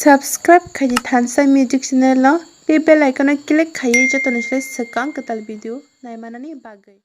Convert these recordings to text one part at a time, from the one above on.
Subscribe खाई Thansa music channel lo be bell icon click खाई जो तो निश्चय Sinimung Kwtal video नाय माननी बागै।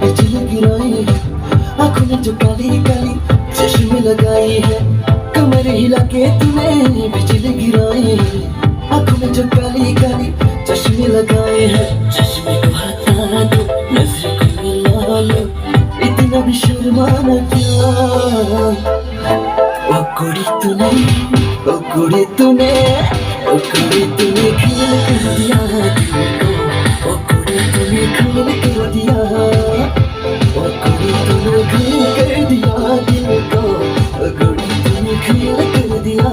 बिजली गिराई है आँखों में जो काली काली चश्मे लगाई है कमर हिला के तूने बिजली गिराई है आँखों में जो काली काली चश्मे लगाए हैं चश्मे को हटा दो नजर को मिला लो इतना भी शर्माना क्या ओ कुड़ी तूने खेल कर दिया ओ कुड़ी तूने खेल कर दिया ओ कुड़ी तूने खेल कर दिया दिल को ओ कुड़ी तूने खेल कर दिया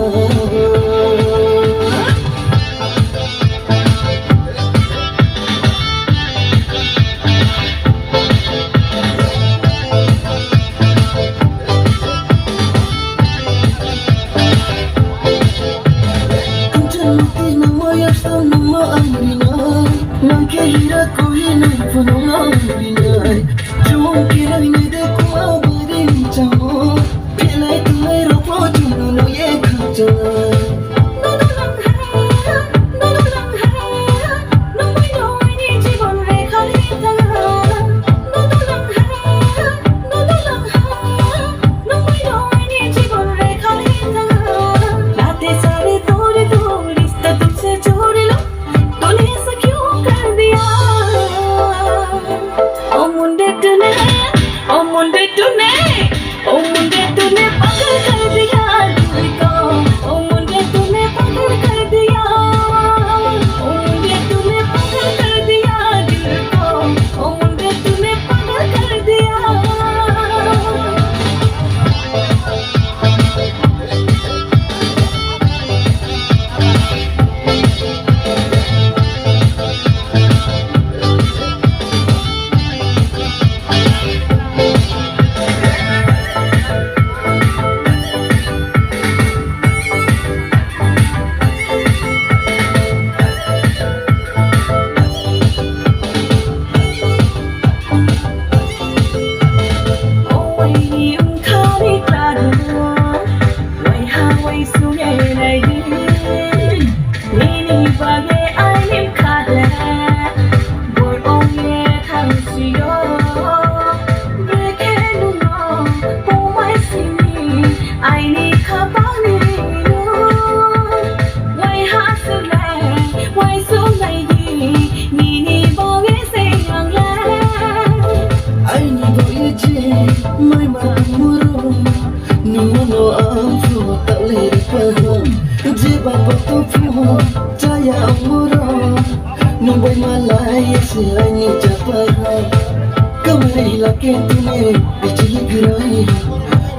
बिजली गिराई है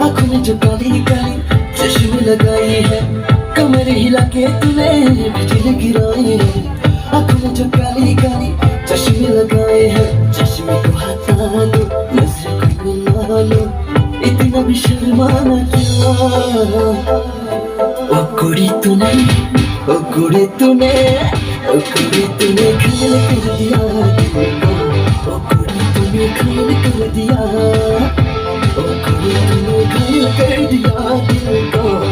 आँखों में जो काली काली चश्मे लगाई है कमर हिला के तूने बिजली गिराई है आँखों में जो काली काली चश्मे लगाए हैं चश्मे को हटा दो नजर को मिला लो इतना भी शर्माना क्या ओ कुड़ी तूने खेल कर दिया ओ कुड़ी तूने खेल कर दिया ओ कुड़ी तूने खेल कर दिया दिल को